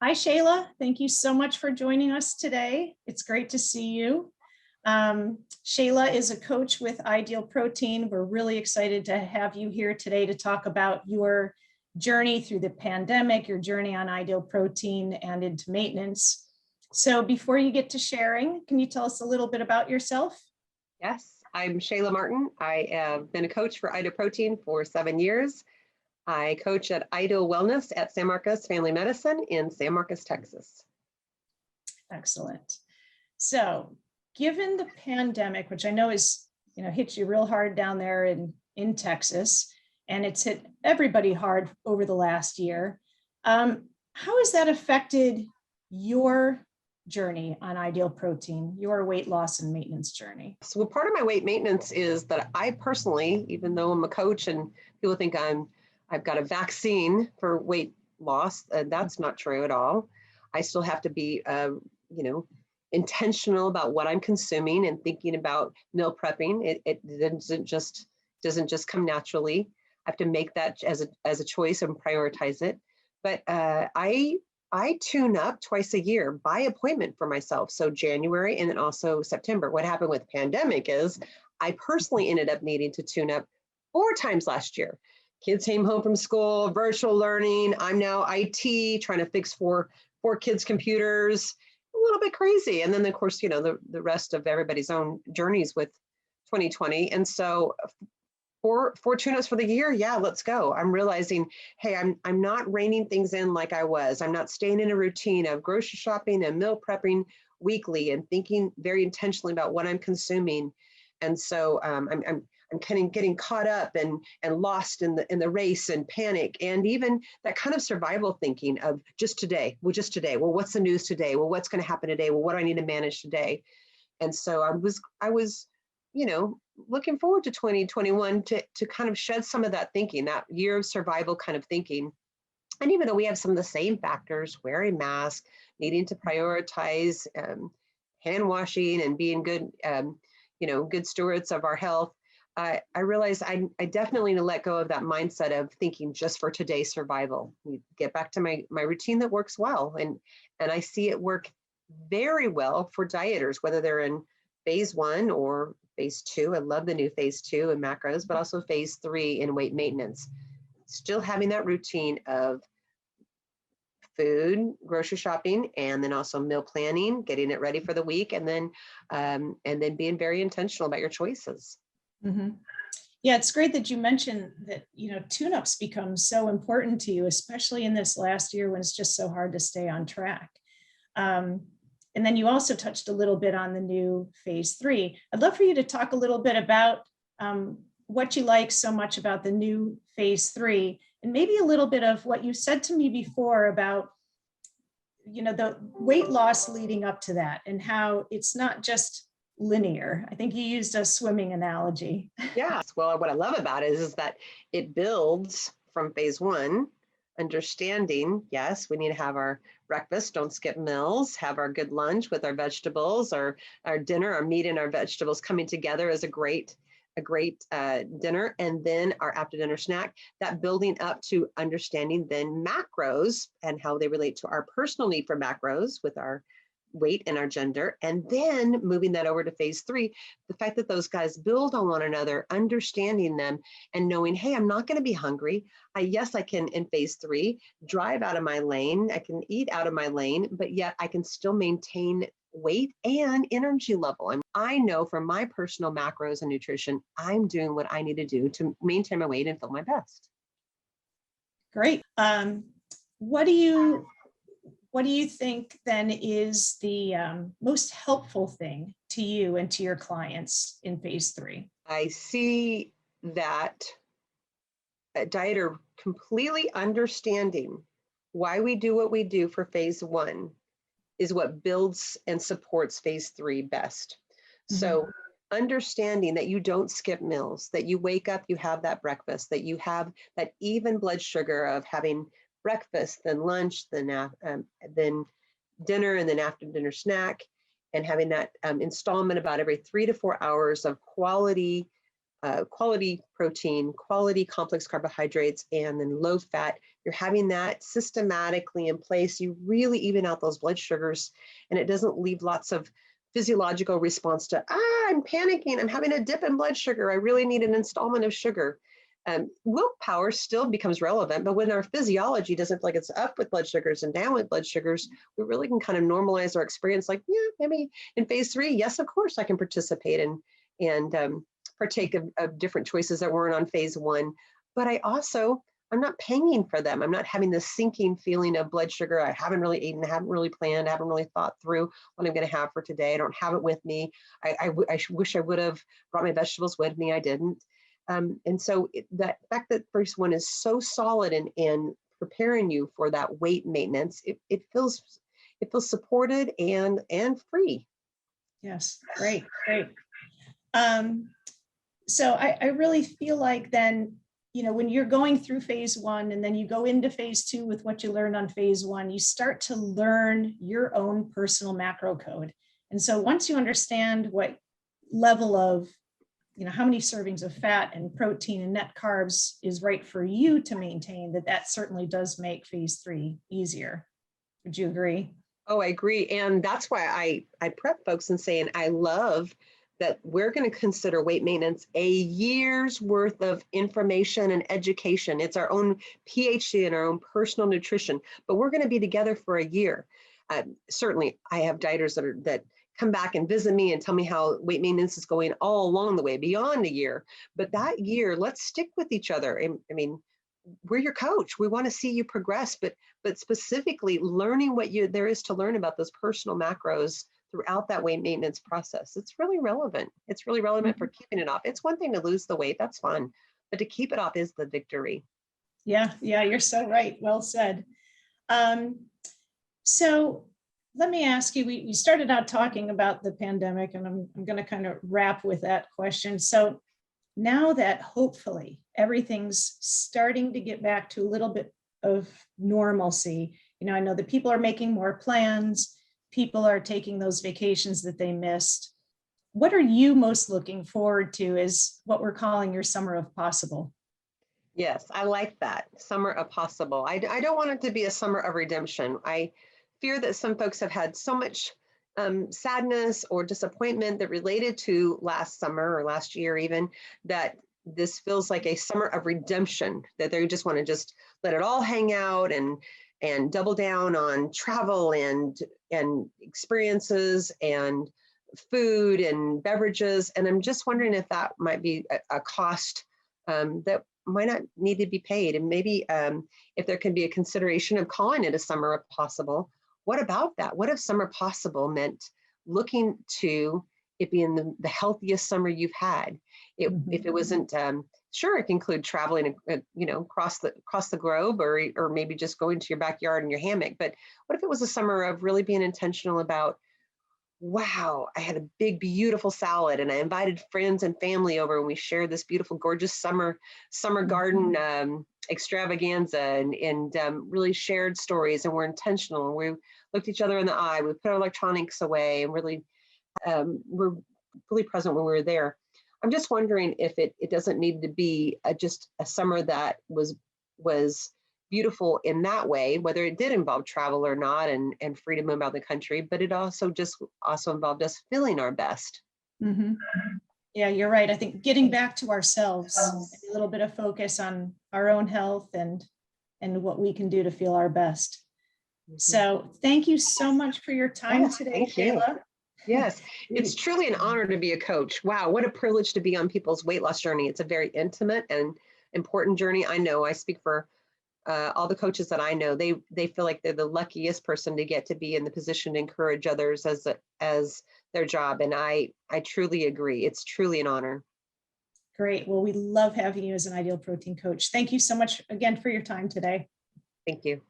Hi, Shayla. Thank you so much for joining us today. It's great to see you. Shayla is a coach with Ideal Protein. We're really excited to have you here today to talk about your journey through the pandemic, your journey on Ideal Protein and into maintenance. So before you get to sharing, can you tell us a little bit about yourself? Yes, I'm Shayla Martin. I have been a coach for Ideal Protein for 7 years. I coach at Ideal Wellness at San Marcos Family Medicine in San Marcos, Texas. Excellent. So given the pandemic, which I know is, hit you real hard down there in Texas, and it's hit everybody hard over the last year, how has that affected your journey on Ideal Protein, your weight loss and maintenance journey? So part of my weight maintenance is that I personally, even though I'm a coach and people think I've got a vaccine for weight loss, that's not true at all. I still have to be, intentional about what I'm consuming and thinking about meal prepping. It doesn't just come naturally. I have to make that as a choice and prioritize it. But I tune up twice a year by appointment for myself. So January and then also September. What happened with pandemic is I personally ended up needing to tune up 4 times last year. Kids came home from school, virtual learning. I'm now IT trying to fix four kids' computers. A little bit crazy. And then of course, the rest of everybody's own journeys with 2020. And so for tune-ups for the year, yeah, let's go. I'm realizing, hey, I'm not reining things in like I was. I'm not staying in a routine of grocery shopping and meal prepping weekly and thinking very intentionally about what I'm consuming. And so I'm kind of getting caught up and lost in the race and panic, and even that kind of survival thinking of just today. Well, just today. Well, what's the news today? Well, what's going to happen today? Well, what do I need to manage today? And so I was, looking forward to 2021 to kind of shed some of that thinking, that year of survival kind of thinking. And even though we have some of the same factors, wearing masks, needing to prioritize hand washing and being good, good stewards of our health, I realized I definitely need to let go of that mindset of thinking just for today's survival. Get back to my routine that works well. And I see it work very well for dieters, whether they're in phase 1 or phase 2. I love the new phase 2 in macros, but also phase 3 in weight maintenance. Still having that routine of food, grocery shopping, and then also meal planning, getting it ready for the week, and then being very intentional about your choices. Mm-hmm. Yeah, it's great that you mentioned that, tune-ups become so important to you, especially in this last year when it's just so hard to stay on track. And then you also touched a little bit on the new phase 3. I'd love for you to talk a little bit about what you like so much about the new phase 3, and maybe a little bit of what you said to me before about, the weight loss leading up to that and how it's not just linear. I think you used a swimming analogy. Yes. Well, what I love about it is that it builds from phase 1, understanding, yes, we need to have our breakfast, don't skip meals, have our good lunch with our vegetables, our dinner, our meat and our vegetables coming together as a great dinner, and then our after dinner snack, that building up to understanding then macros and how they relate to our personal need for macros with our weight and our gender, and then moving that over to phase 3, the fact that those guys build on one another, understanding them and knowing, hey, I'm not going to be hungry. Yes, I can in phase 3 drive out of my lane. I can eat out of my lane, but yet I can still maintain weight and energy level. And I know from my personal macros and nutrition, I'm doing what I need to do to maintain my weight and feel my best. Great. What do you think then is the most helpful thing to you and to your clients in phase 3? I see that a dieter completely understanding why we do what we do for phase 1 is what builds and supports phase 3 best. So understanding that you don't skip meals, that you wake up, you have that breakfast, that you have that even blood sugar of having breakfast, then lunch, then dinner, and then after dinner snack, and having that installment about every 3 to 4 hours of quality quality protein, quality complex carbohydrates, and then low fat. You're having that systematically in place. You really even out those blood sugars, and it doesn't leave lots of physiological response to, I'm panicking, I'm having a dip in blood sugar, I really need an installment of sugar. Willpower still becomes relevant, but when our physiology doesn't feel like it's up with blood sugars and down with blood sugars, we really can kind of normalize our experience. Like, yeah, maybe in phase 3, yes, of course I can participate and partake of different choices that weren't on phase 1. But I'm not paying for them. I'm not having this sinking feeling of blood sugar. I haven't really eaten, haven't really planned, haven't really thought through what I'm going to have for today. I don't have it with me. I wish I would have brought my vegetables with me. I didn't. And so that fact that first one is so solid in preparing you for that weight maintenance, it feels supported and free. Yes, great, great. So I really feel like then, when you're going through phase 1 and then you go into phase 2 with what you learned on phase 1, you start to learn your own personal macro code. And so once you understand what level of, how many servings of fat and protein and net carbs is right for you to maintain, that certainly does make phase 3 easier. Would you agree? Oh, I agree. And that's why I prep folks and saying, I love that we're going to consider weight maintenance a year's worth of information and education. It's our own PhD and our own personal nutrition, but we're going to be together for a year. Certainly, I have dieters that come back and visit me and tell me how weight maintenance is going all along the way, beyond a year. But that year, let's stick with each other. I mean, we're your coach. We want to see you progress, but specifically learning what there is to learn about those personal macros throughout that weight maintenance process. It's really relevant. It's really relevant for keeping it off. It's one thing to lose the weight, that's fun, but to keep it off is the victory. Yeah, you're so right. Well said. So let me ask you, we started out talking about the pandemic, and I'm going to kind of wrap with that question. So now that hopefully everything's starting to get back to a little bit of normalcy, I know that people are making more plans, people are taking those vacations that they missed. What are you most looking forward to as what we're calling your summer of possible? Yes, I like that. Summer of possible. I don't want it to be a summer of redemption. I fear that some folks have had so much sadness or disappointment that related to last summer or last year even, that this feels like a summer of redemption, that they just want to just let it all hang out and double down on travel and experiences and food and beverages. And I'm just wondering if that might be a cost that might not need to be paid. And maybe if there can be a consideration of calling it a summer of possible. What about that? What if summer possible meant looking to it being the healthiest summer you've had? If it wasn't, sure, it can include traveling, across the globe, or maybe just going to your backyard in your hammock. But what if it was a summer of really being intentional about, wow, I had a big, beautiful salad, and I invited friends and family over, and we shared this beautiful, gorgeous summer garden extravaganza, and really shared stories, and we're intentional, and we looked each other in the eye. We put our electronics away, and really we're really present when we were there. I'm just wondering if it doesn't need to be just a summer that was beautiful in that way, whether it did involve travel or not, and freedom about the country, but it also involved us feeling our best. Mm-hmm. Yeah, you're right. I think getting back to ourselves, a little bit of focus on our own health and what we can do to feel our best. So thank you so much for your time today, Kayla. Yes, it's truly an honor to be a coach. Wow, what a privilege to be on people's weight loss journey. It's a very intimate and important journey. I know I speak for all the coaches that I know. They feel like they're the luckiest person to get to be in the position to encourage others as their job. And I truly agree. It's truly an honor. Great. Well, we love having you as an Ideal Protein coach. Thank you so much again for your time today. Thank you.